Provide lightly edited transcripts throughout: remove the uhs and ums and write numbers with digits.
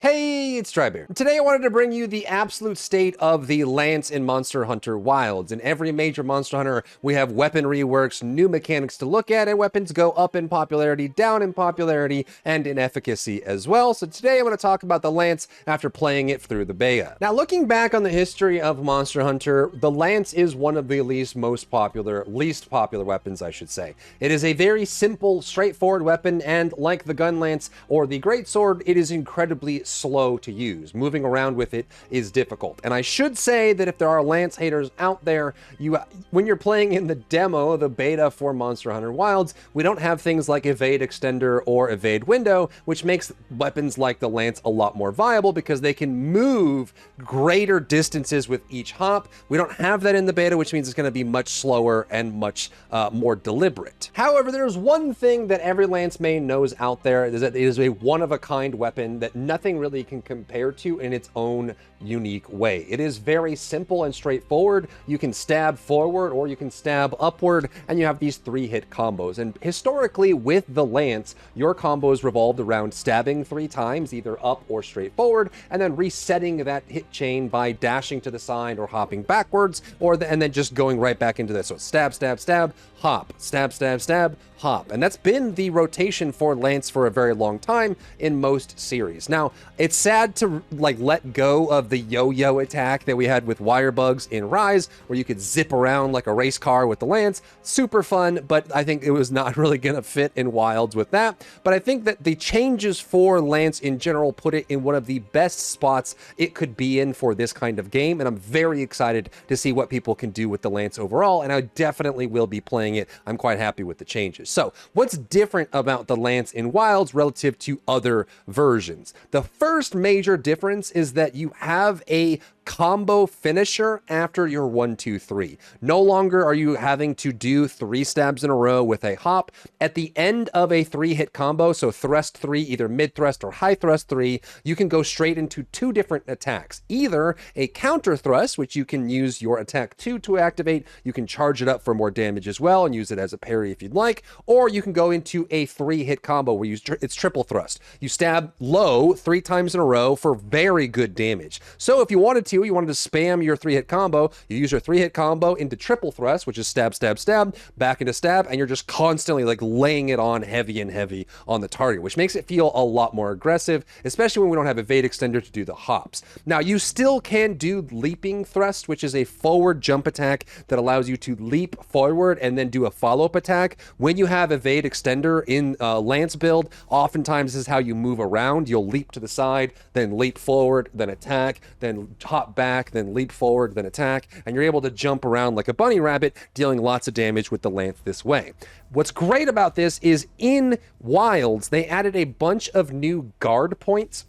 Hey, it's Drybear. Today I wanted to bring you the absolute state of the Lance in Monster Hunter Wilds. In every major Monster Hunter, we have weapon reworks, new mechanics to look at, and weapons go up in popularity, down in popularity, and in efficacy as well. So today I'm going to talk about the Lance after playing it through the beta. Now, looking back on the history of Monster Hunter, the Lance is one of the least popular weapons, I should say. It is a very simple, straightforward weapon, and like the Gun Lance or the Greatsword, it is incredibly slow to use. Moving around with it is difficult. And I should say that if there are Lance haters out there, when you're playing in the demo, the beta for Monster Hunter Wilds, we don't have things like evade extender or evade window, which makes weapons like the Lance a lot more viable because they can move greater distances with each hop. We don't have that in the beta, which means it's going to be much slower and much more deliberate. However, there's one thing that every Lance main knows out there, is that it is a one-of-a-kind weapon that nothing really can compare to in its own unique way. It is very simple and straightforward. You can stab forward or you can stab upward, and you have these 3-hit combos. And historically, with the Lance, your combos revolved around stabbing 3 times, either up or straight forward, and then resetting that hit chain by dashing to the side or hopping backwards, and then just going right back into this. So stab, stab, stab, hop, stab, stab, stab, hop. And that's been the rotation for Lance for a very long time in most series. Now, it's sad to let go of the yo-yo attack that we had with Wirebugs in Rise, where you could zip around like a race car with the Lance. Super fun, but I think it was not really gonna fit in Wilds with that. But I think that the changes for Lance in general put it in one of the best spots it could be in for this kind of game, and I'm very excited to see what people can do with the Lance overall, and I definitely will be playing it. I'm quite happy with the changes. So, what's different about the Lance in Wilds relative to other versions? The first major difference is that you have a combo finisher after your 1, 2, 3. No longer are you having to do 3 stabs in a row with a hop. At the end of a 3-hit combo, so thrust 3, either mid thrust or high thrust 3, you can go straight into 2 different attacks. Either a counter thrust, which you can use your attack 2 to activate, you can charge it up for more damage as well and use it as a parry if you'd like, or you can go into a 3-hit combo where it's triple thrust. You stab low 3 times in a row for very good damage. So if you wanted to spam your 3-hit combo, you use your 3-hit combo into triple thrust, which is stab, stab, stab, back into stab, and you're just constantly laying it on heavy and heavy on the target, which makes it feel a lot more aggressive, especially when we don't have evade extender to do the hops. Now, you still can do leaping thrust, which is a forward jump attack that allows you to leap forward and then do a follow-up attack. When you have evade extender in Lance build, oftentimes this is how you move around. You'll leap to the side, then leap forward, then attack, then hop back, then leap forward, then attack, and you're able to jump around like a bunny rabbit, dealing lots of damage with the Lance this way. What's great about this is in Wilds, they added a bunch of new guard points.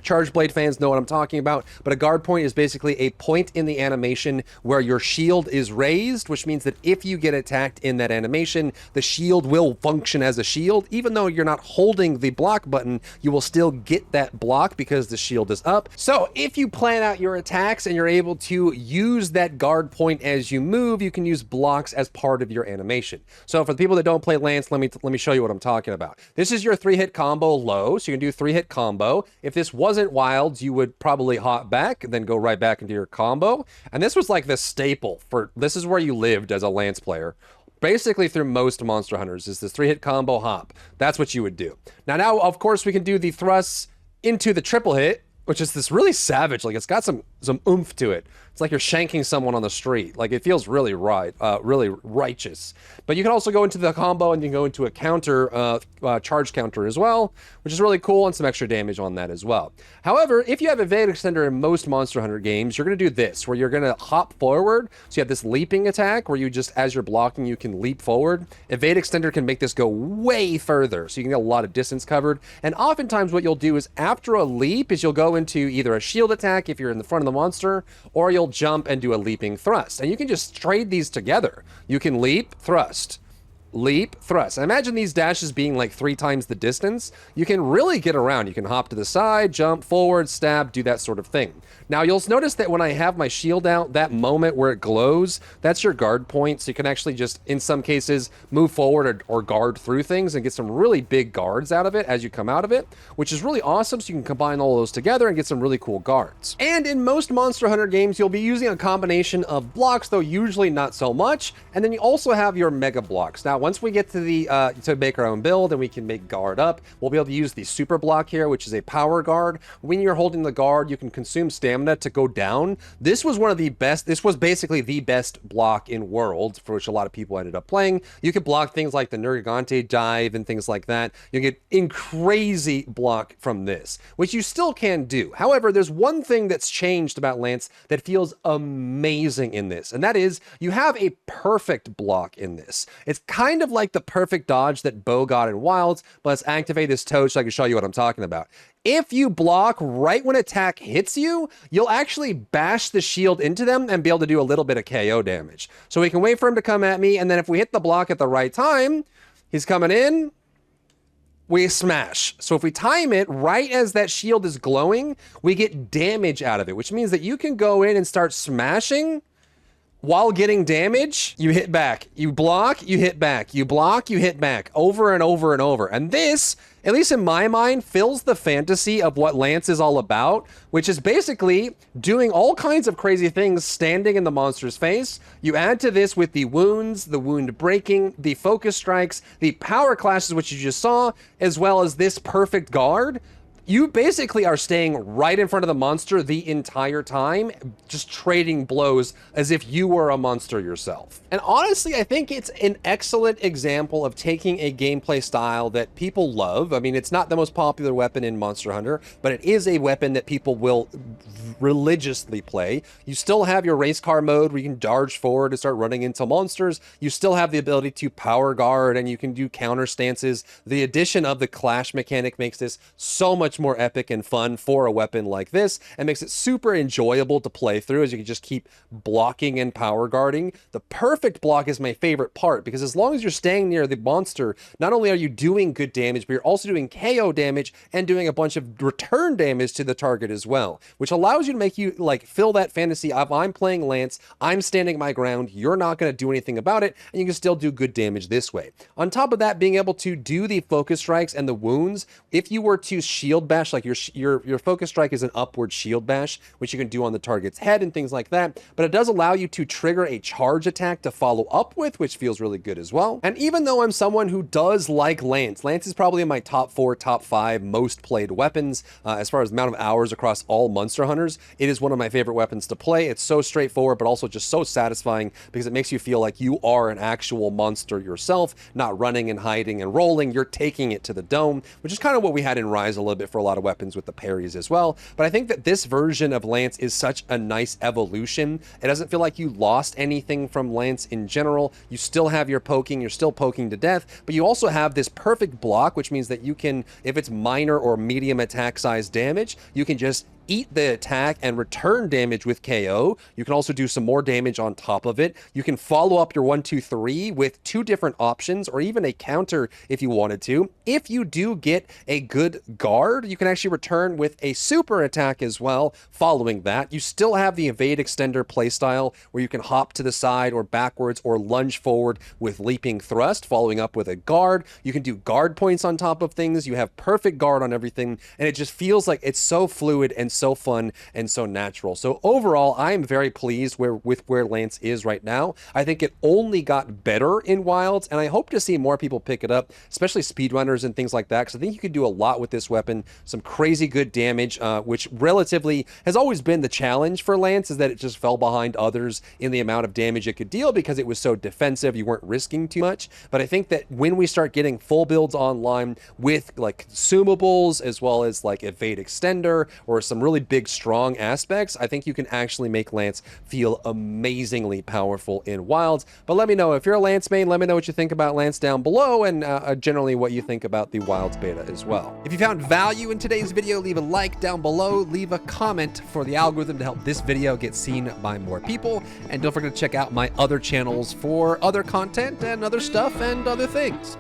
Charge Blade fans know what I'm talking about, but a guard point is basically a point in the animation where your shield is raised, which means that if you get attacked in that animation, the shield will function as a shield. Even though you're not holding the block button, you will still get that block because the shield is up. So if you plan out your attacks and you're able to use that guard point as you move, you can use blocks as part of your animation. So for the people that don't play Lance, let me show you what I'm talking about. This is your 3-hit combo low, so you can do 3-hit combo. If this wasn't Wilds, you would probably hop back, then go right back into your combo. And this was like the staple this is where you lived as a Lance player. Basically through most Monster Hunters is this 3-hit combo hop. That's what you would do. Now, of course, we can do the thrusts into the triple hit, which is this really savage, it's got some oomph to it. It's like you're shanking someone on the street. It feels really really righteous. But you can also go into the combo and you can go into a counter, charge counter as well, which is really cool, and some extra damage on that as well. However, if you have evade extender in most Monster Hunter games, you're gonna do this, where you're gonna hop forward. So you have this leaping attack where you just, as you're blocking, you can leap forward. Evade extender can make this go way further, so you can get a lot of distance covered. And oftentimes what you'll do is after a leap is you'll go into either a shield attack if you're in the front of the monster, or you'll jump and do a leaping thrust. And you can just trade these together. You can leap, thrust, leap, thrust. I imagine these dashes being like 3 times the distance. You can really get around. You can hop to the side, jump forward, stab, do that sort of thing. Now, you'll notice that when I have my shield out, that moment where it glows, that's your guard point. So you can actually just, in some cases, move forward or guard through things and get some really big guards out of it as you come out of it, which is really awesome. So you can combine all those together and get some really cool guards. And in most Monster Hunter games, you'll be using a combination of blocks, though usually not so much. And then you also have your mega blocks. Now, once we get to the to make our own build and we can make guard up, we'll be able to use the super block here, which is a power guard. When you're holding the guard, you can consume stamina to go down. This was one of the best, this was basically the best block in World, for which a lot of people ended up playing. You could block things like the Nergigante dive and things like that. You get in crazy block from this, which you still can do. However, there's one thing that's changed about Lance that feels amazing in this, and that is you have a perfect block in this. It's kind of like the perfect dodge that Bo got in Wilds, but let's activate this toad so I can show you what I'm talking about. If you block right when attack hits you, you'll actually bash the shield into them and be able to do a little bit of KO damage. So we can wait for him to come at me, and then if we hit the block at the right time, he's coming in, we smash. So if we time it right as that shield is glowing, we get damage out of it, which means that you can go in and start smashing while getting damage. You hit back, you block, you hit back, you block, you hit back, over and over and over. And this, at least in my mind, fills the fantasy of what Lance is all about, which is basically doing all kinds of crazy things standing in the monster's face. You add to this with the wounds, the wound breaking, the focus strikes, the power clashes, which you just saw, as well as this perfect guard. You basically are staying right in front of the monster the entire time, just trading blows as if you were a monster yourself. And honestly, I think it's an excellent example of taking a gameplay style that people love. I mean, it's not the most popular weapon in Monster Hunter, but it is a weapon that people will religiously play. You still have your race car mode where you can charge forward and start running into monsters. You still have the ability to power guard and you can do counter stances. The addition of the clash mechanic makes this so much more epic and fun for a weapon like this and makes it super enjoyable to play through as you can just keep blocking and power guarding. The perfect block is my favorite part because as long as you're staying near the monster, not only are you doing good damage, but you're also doing KO damage and doing a bunch of return damage to the target as well, which allows you to make you like fill that fantasy of I'm playing Lance, I'm standing my ground, you're not going to do anything about it, and you can still do good damage this way. On top of that, being able to do the focus strikes and the wounds, if you were to shield bash, like your focus strike is an upward shield bash, which you can do on the target's head and things like that, but it does allow you to trigger a charge attack to follow up with, which feels really good as well. And even though I'm someone who does like Lance is probably in my top 4, top 5 most played weapons as far as the amount of hours across all Monster Hunters. It is one of my favorite weapons to play. It's so straightforward, but also just so satisfying because it makes you feel like you are an actual monster yourself, not running and hiding and rolling. You're taking it to the dome, which is kind of what we had in Rise a little bit for a lot of weapons with the parries as well. But I think that this version of Lance is such a nice evolution. It doesn't feel like you lost anything from Lance in general. You still have your poking, you're still poking to death, but you also have this perfect block, which means that you can, if it's minor or medium attack size damage, you can just eat the attack and return damage with KO. You can also do some more damage on top of it. You can follow up your 1, 2, 3 with 2 different options or even a counter if you wanted to. If you do get a good guard, you can actually return with a super attack as well following that. You still have the evade extender playstyle where you can hop to the side or backwards or lunge forward with leaping thrust following up with a guard. You can do guard points on top of things. You have perfect guard on everything, and it just feels like it's so fluid and so fun and so natural. So overall, I'm very pleased with where Lance is right now. I think it only got better in Wilds, and I hope to see more people pick it up, especially speedrunners and things like that, because I think you could do a lot with this weapon. Some crazy good damage, which relatively has always been the challenge for Lance, is that it just fell behind others in the amount of damage it could deal because it was so defensive. You weren't risking too much. But I think that when we start getting full builds online with like consumables as well as like evade extender or some really big, strong aspects, I think you can actually make Lance feel amazingly powerful in Wilds. But let me know, if you're a Lance main, let me know what you think about Lance down below, and generally what you think about the Wilds beta as well. If you found value in today's video, leave a like down below, leave a comment for the algorithm to help this video get seen by more people, and don't forget to check out my other channels for other content and other stuff and other things.